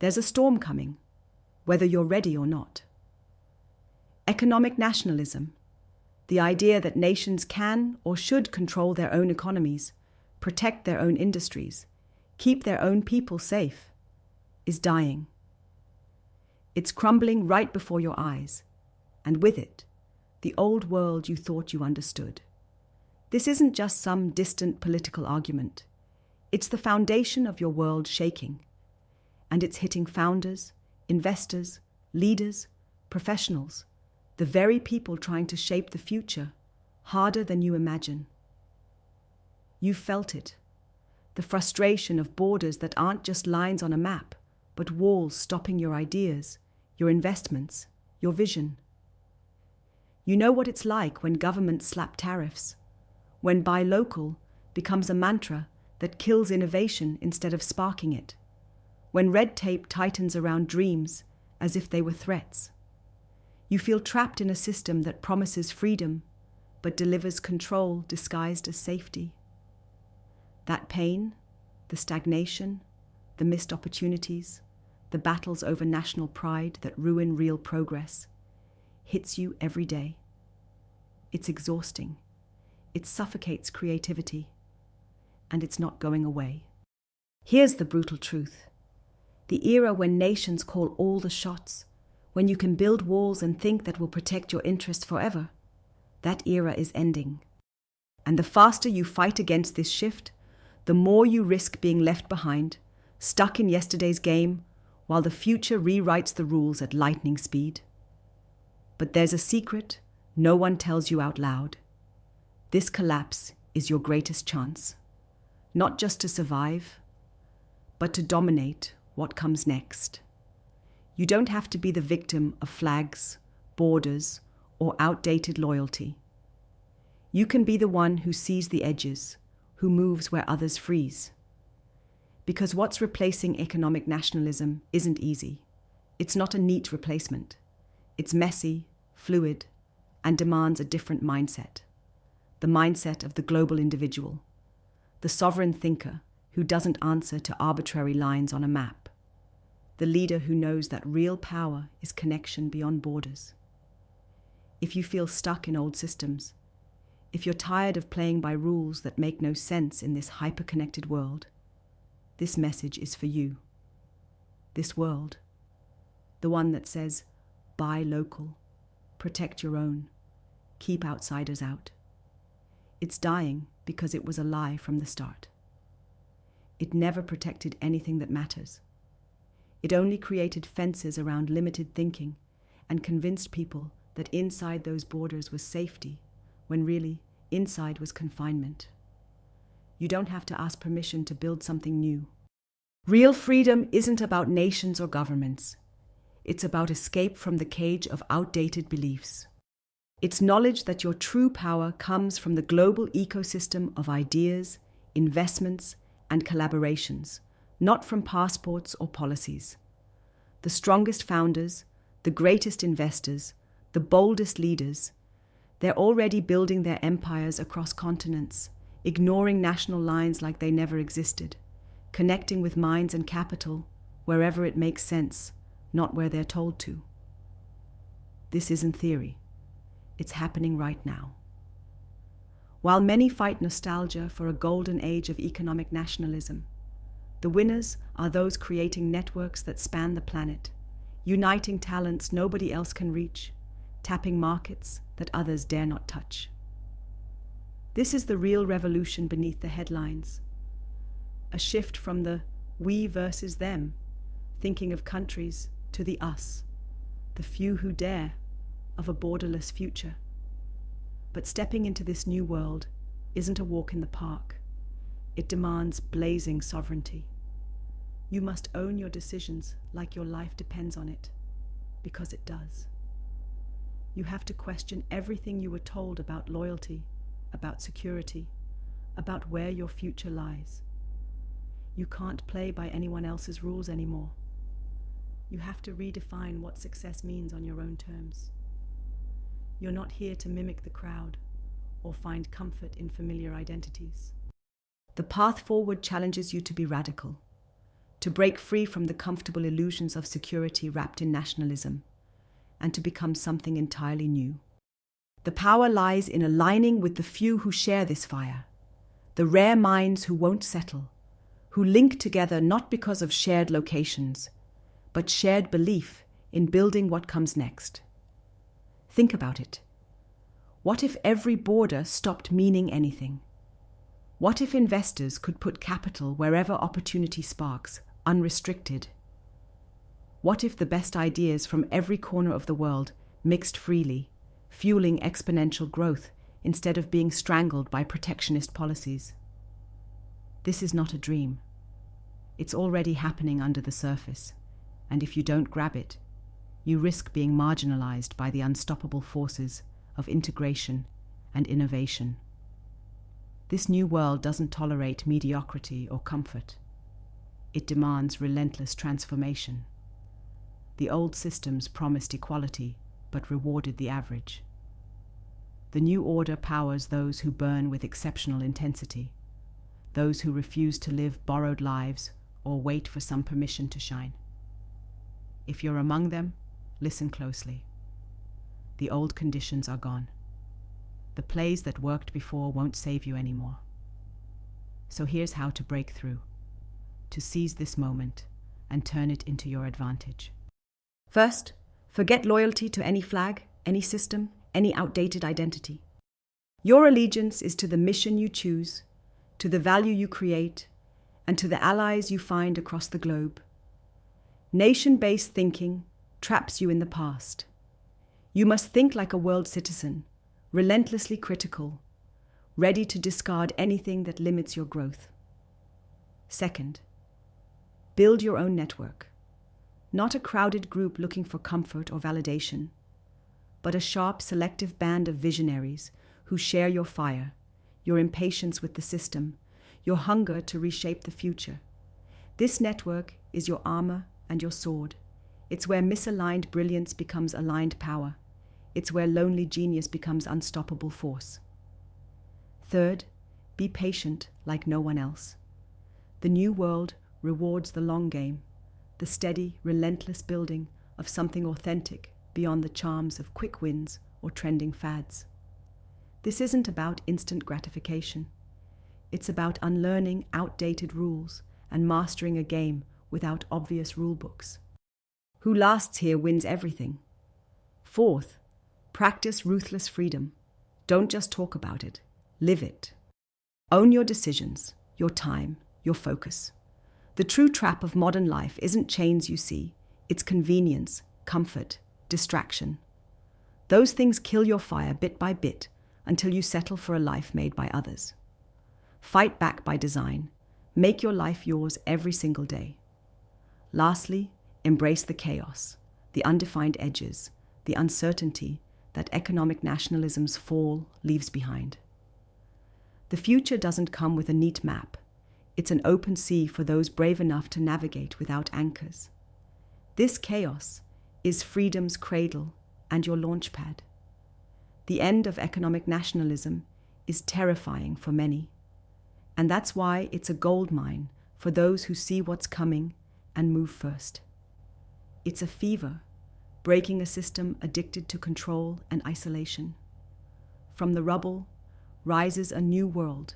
There's a storm coming, whether you're ready or not. Economic nationalism, the idea that nations can or should control their own economies, protect their own industries, keep their own people safe, is dying. It's crumbling right before your eyes, and with it, the old world you thought you understood. This isn't just some distant political argument. It's the foundation of your world shaking, and it's hitting founders, investors, leaders, professionals, the very people trying to shape the future, harder than you imagine. You've felt it, the frustration of borders that aren't just lines on a map, but walls stopping your ideas, your investments, your vision. You know what it's like when governments slap tariffs, when buy local becomes a mantra that kills innovation instead of sparking it, when red tape tightens around dreams as if they were threats. You feel trapped in a system that promises freedom but delivers control disguised as safety. That pain, the stagnation, the missed opportunities, the battles over national pride that ruin real progress, hits you every day. It's exhausting. It suffocates creativity. And it's not going away. Here's the brutal truth. The era when nations call all the shots, when you can build walls and think that will protect your interest forever, that era is ending. And the faster you fight against this shift, the more you risk being left behind, stuck in yesterday's game, while the future rewrites the rules at lightning speed. But there's a secret no one tells you out loud. This collapse is your greatest chance, not just to survive, but to dominate what comes next. You don't have to be the victim of flags, borders, or outdated loyalty. You can be the one who sees the edges, who moves where others freeze. Because what's replacing economic nationalism isn't easy. It's not a neat replacement. It's messy, fluid, and demands a different mindset. The mindset of the global individual, the sovereign thinker who doesn't answer to arbitrary lines on a map, the leader who knows that real power is connection beyond borders. If you feel stuck in old systems, if you're tired of playing by rules that make no sense in this hyper-connected world, this message is for you. This world, the one that says, buy local, protect your own, keep outsiders out. It's dying because it was a lie from the start. It never protected anything that matters. It only created fences around limited thinking and convinced people that inside those borders was safety, when really inside was confinement. You don't have to ask permission to build something new. Real freedom isn't about nations or governments. It's about escape from the cage of outdated beliefs. It's knowledge that your true power comes from the global ecosystem of ideas, investments, and collaborations, not from passports or policies. The strongest founders, the greatest investors, the boldest leaders, they're already building their empires across continents, ignoring national lines like they never existed, connecting with minds and capital wherever it makes sense, not where they're told to. This isn't theory. It's happening right now. While many fight nostalgia for a golden age of economic nationalism, the winners are those creating networks that span the planet, uniting talents nobody else can reach, tapping markets that others dare not touch. This is the real revolution beneath the headlines. A shift from the we versus them, thinking of countries, to the us, the few who dare, of a borderless future. But stepping into this new world isn't a walk in the park. It demands blazing sovereignty. You must own your decisions like your life depends on it, because it does. You have to question everything you were told about loyalty, about security, about where your future lies. You can't play by anyone else's rules anymore. You have to redefine what success means on your own terms. You're not here to mimic the crowd or find comfort in familiar identities. The path forward challenges you to be radical, to break free from the comfortable illusions of security wrapped in nationalism, and to become something entirely new. The power lies in aligning with the few who share this fire, the rare minds who won't settle, who link together not because of shared locations, but shared belief in building what comes next. Think about it. What if every border stopped meaning anything? What if investors could put capital wherever opportunity sparks, unrestricted? What if the best ideas from every corner of the world mixed freely, fueling exponential growth instead of being strangled by protectionist policies? This is not a dream. It's already happening under the surface, and if you don't grab it, you risk being marginalized by the unstoppable forces of integration and innovation. This new world doesn't tolerate mediocrity or comfort. It demands relentless transformation. The old systems promised equality, but rewarded the average. The new order powers those who burn with exceptional intensity, those who refuse to live borrowed lives or wait for some permission to shine. If you're among them, listen closely. The old conditions are gone. The plays that worked before won't save you anymore. So here's how to break through, to seize this moment and turn it into your advantage. First, forget loyalty to any flag, any system, any outdated identity. Your allegiance is to the mission you choose, to the value you create, and to the allies you find across the globe. Nation-based thinking traps you in the past. You must think like a world citizen, relentlessly critical, ready to discard anything that limits your growth. Second, build your own network. Not a crowded group looking for comfort or validation, but a sharp, selective band of visionaries who share your fire, your impatience with the system, your hunger to reshape the future. This network is your armor and your sword. It's where misaligned brilliance becomes aligned power. It's where lonely genius becomes unstoppable force. Third, be patient like no one else. The new world rewards the long game, the steady, relentless building of something authentic beyond the charms of quick wins or trending fads. This isn't about instant gratification. It's about unlearning outdated rules and mastering a game without obvious rulebooks. Who lasts here wins everything. Fourth, practice ruthless freedom. Don't just talk about it, live it. Own your decisions, your time, your focus. The true trap of modern life isn't chains you see, it's convenience, comfort, distraction. Those things kill your fire bit by bit until you settle for a life made by others. Fight back by design. Make your life yours every single day. Lastly, embrace the chaos, the undefined edges, the uncertainty that economic nationalism's fall leaves behind. The future doesn't come with a neat map. It's an open sea for those brave enough to navigate without anchors. This chaos is freedom's cradle and your launch pad. The end of economic nationalism is terrifying for many, and that's why it's a gold mine for those who see what's coming and move first. It's a fever, breaking a system addicted to control and isolation. From the rubble rises a new world,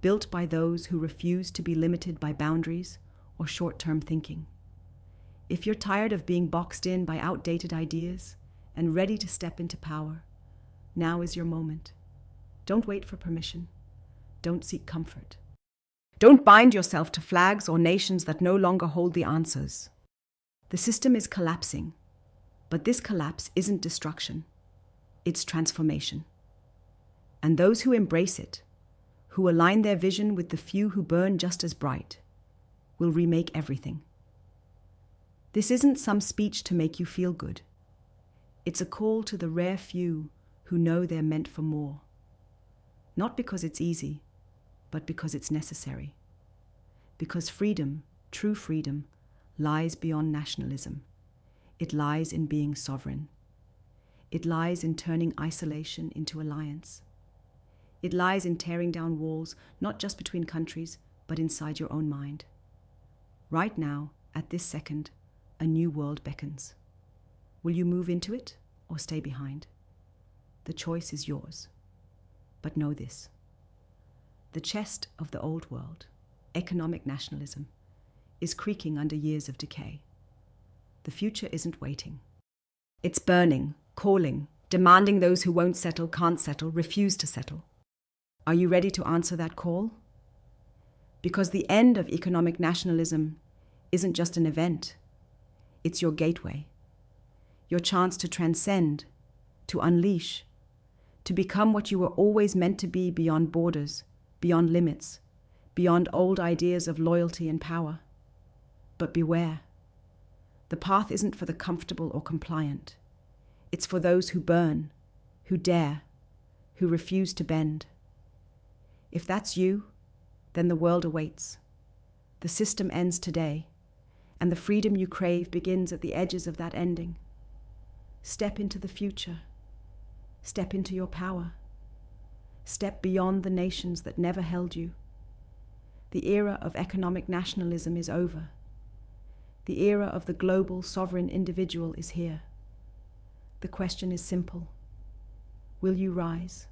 built by those who refuse to be limited by boundaries or short-term thinking. If you're tired of being boxed in by outdated ideas and ready to step into power, now is your moment. Don't wait for permission. Don't seek comfort. Don't bind yourself to flags or nations that no longer hold the answers. The system is collapsing, but this collapse isn't destruction. It's transformation. And those who embrace it, who align their vision with the few who burn just as bright, will remake everything. This isn't some speech to make you feel good. It's a call to the rare few who know they're meant for more. Not because it's easy, but because it's necessary. Because freedom, true freedom, lies beyond nationalism. It lies in being sovereign. It lies in turning isolation into alliance. It lies in tearing down walls, not just between countries, but inside your own mind. Right now, at this second, a new world beckons. Will you move into it or stay behind? The choice is yours. But know this: the chest of the old world, economic nationalism, is creaking under years of decay. The future isn't waiting. It's burning, calling, demanding those who won't settle, can't settle, refuse to settle. Are you ready to answer that call? Because the end of economic nationalism isn't just an event. It's your gateway, your chance to transcend, to unleash, to become what you were always meant to be beyond borders, beyond limits, beyond old ideas of loyalty and power. But beware. The path isn't for the comfortable or compliant. It's for those who burn, who dare, who refuse to bend. If that's you, then the world awaits. The system ends today, and the freedom you crave begins at the edges of that ending. Step into the future. Step into your power. Step beyond the nations that never held you. The era of economic nationalism is over. The era of the global sovereign individual is here. The question is simple. Will you rise?